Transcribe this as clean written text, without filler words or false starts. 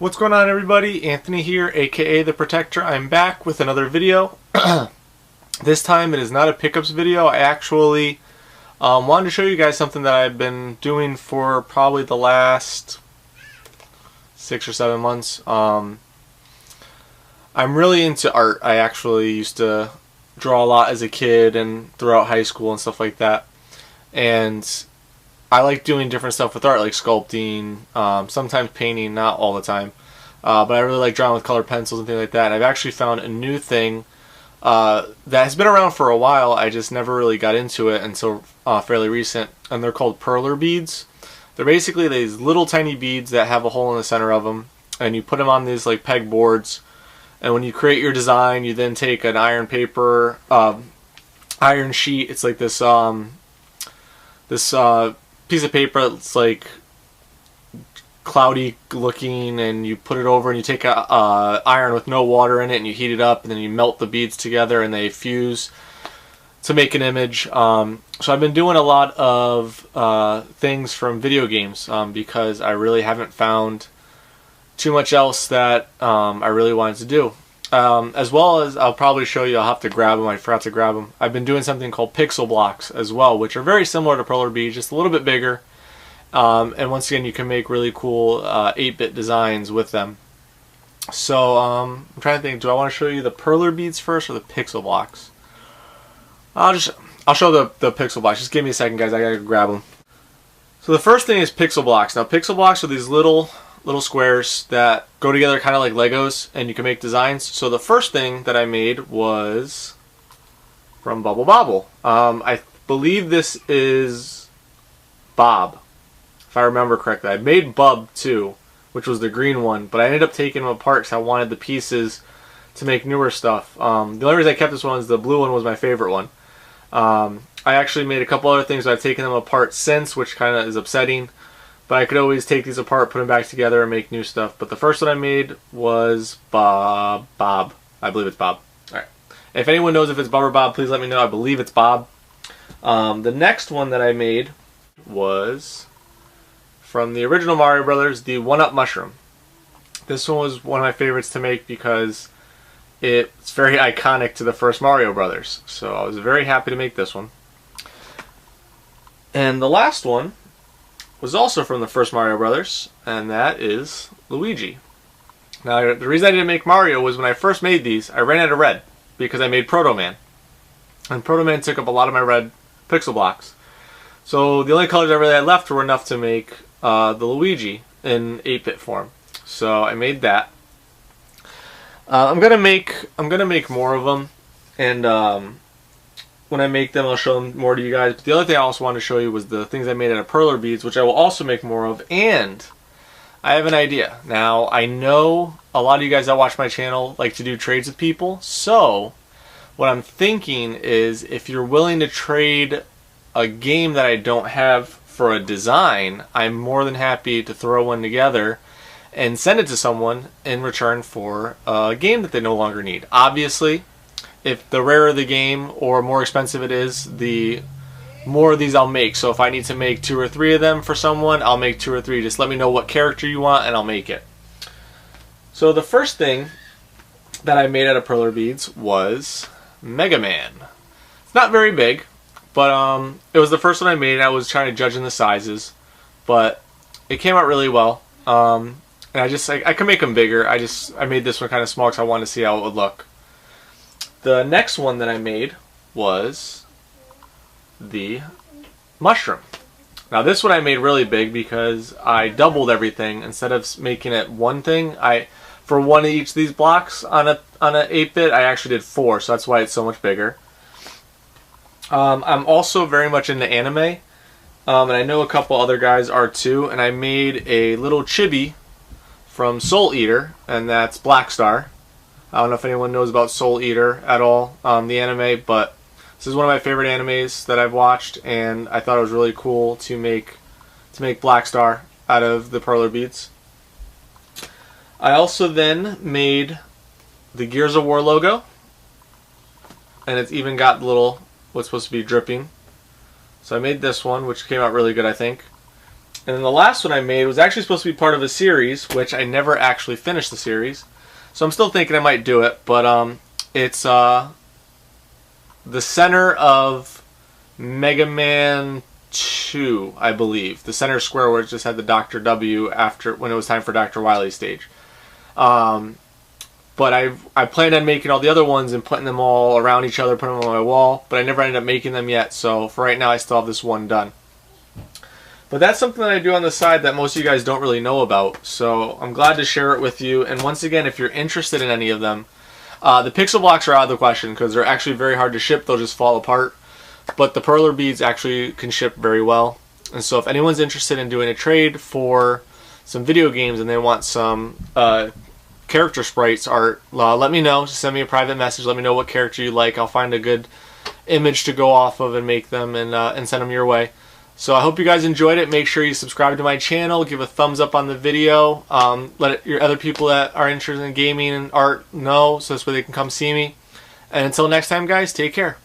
What's going on, everybody? Anthony here, aka The Protector. I'm back with another video. This time it is not a pickups video. I actually wanted to show you guys something that I've been doing for probably the last 6 or 7 months. I'm really into art. I actually used to draw a lot as a kid and throughout high school and stuff like that. And I like doing different stuff with art, like sculpting, sometimes painting, not all the time. But I really like drawing with colored pencils and things like that. And I've actually found a new thing that has been around for a while. I just never really got into it until fairly recent. And they're called Perler Beads. They're basically these little tiny beads that have a hole in the center of them. And you put them on these like peg boards. And when you create your design, you then take an iron sheet. It's like this piece of paper that's like cloudy looking, and you put it over and you take a iron with no water in it and you heat it up, and then you melt the beads together and they fuse to make an image. So I've been doing a lot of things from video games because I really haven't found too much else that I really wanted to do. As well as, I'll probably show you, I'll have to grab them, I forgot to grab them. I've been doing something called pixel blocks as well, which are very similar to Perler Beads, just a little bit bigger. And once again, you can make really cool 8-bit designs with them. So I'm trying to think, do I want to show you the Perler Beads first or the pixel blocks? I'll show the pixel blocks. Just give me a second, guys, I gotta grab them. So the first thing is pixel blocks. Now pixel blocks are these little squares that go together kind of like Legos, and you can make designs. So the first thing that I made was from Bubble Bobble. I believe this is Bob, if I remember correctly. I made Bub too, which was the green one, but I ended up taking them apart because I wanted the pieces to make newer stuff. The only reason I kept this one is the blue one was my favorite one. I actually made a couple other things, but I've taken them apart since, which kind of is upsetting. But I could always take these apart, put them back together, and make new stuff. But the first one I made was Bob. I believe it's Bob. Alright. If anyone knows if it's Bob or Bob, please let me know. I believe it's Bob. The next one that I made was from the original Mario Brothers, the 1-Up Mushroom. This one was one of my favorites to make because it's very iconic to the first Mario Brothers. So I was very happy to make this one. And the last one was also from the first Mario Brothers, and that is Luigi. Now, the reason I didn't make Mario was when I first made these, I ran out of red because I made Proto Man. And Proto Man took up a lot of my red pixel blocks. So the only colors I really had left were enough to make the Luigi in 8-bit form. So I made that. I'm gonna make more of them, and when I make them, I'll show them more to you guys. But the other thing I also wanted to show you was the things I made out of Perler Beads, which I will also make more of. And I have an idea. Now, I know a lot of you guys that watch my channel like to do trades with people. So, what I'm thinking is, if you're willing to trade a game that I don't have for a design, I'm more than happy to throw one together and send it to someone in return for a game that they no longer need. Obviously, if the rarer the game or more expensive it is, the more of these I'll make. So if I need to make 2 or 3 of them for someone, I'll make 2 or 3. Just let me know what character you want and I'll make it. So the first thing that I made out of Perler Beads was Mega Man. It's not very big, but it was the first one I made, and I was trying to judge in the sizes, but it came out really well. And I can make them bigger. I made this one kind of small because I wanted to see how it would look. The next one that I made was the mushroom. Now this one I made really big because I doubled everything. Instead of making it one thing, for one of each of these blocks on a 8-bit, I actually did 4, so that's why it's so much bigger. I'm also very much into anime, and I know a couple other guys are too, and I made a little chibi from Soul Eater, and that's Black Star. I don't know if anyone knows about Soul Eater at all, the anime, but this is one of my favorite animes that I've watched, and I thought it was really cool to make Black Star out of the Perler Beads. I also then made the Gears of War logo, and it's even got little what's supposed to be dripping. So I made this one, which came out really good, I think. And then the last one I made was actually supposed to be part of a series, which I never actually finished the series. So I'm still thinking I might do it, but it's the center of Mega Man 2, I believe. The center square where it just had the Dr. W after when it was time for Dr. Wily's stage. But I planned on making all the other ones and putting them all around each other, putting them on my wall, but I never ended up making them yet, so for right now I still have this one done. But that's something that I do on the side that most of you guys don't really know about, so I'm glad to share it with you. And once again, if you're interested in any of them, the pixel blocks are out of the question because they're actually very hard to ship. They'll just fall apart. But the Perler Beads actually can ship very well. And so if anyone's interested in doing a trade for some video games and they want some character sprites art, let me know. Just send me a private message. Let me know what character you like. I'll find a good image to go off of and make them and send them your way. So I hope you guys enjoyed it. Make sure you subscribe to my channel. Give a thumbs up on the video. Let your other people that are interested in gaming and art know so this way they can come see me. And until next time, guys, take care.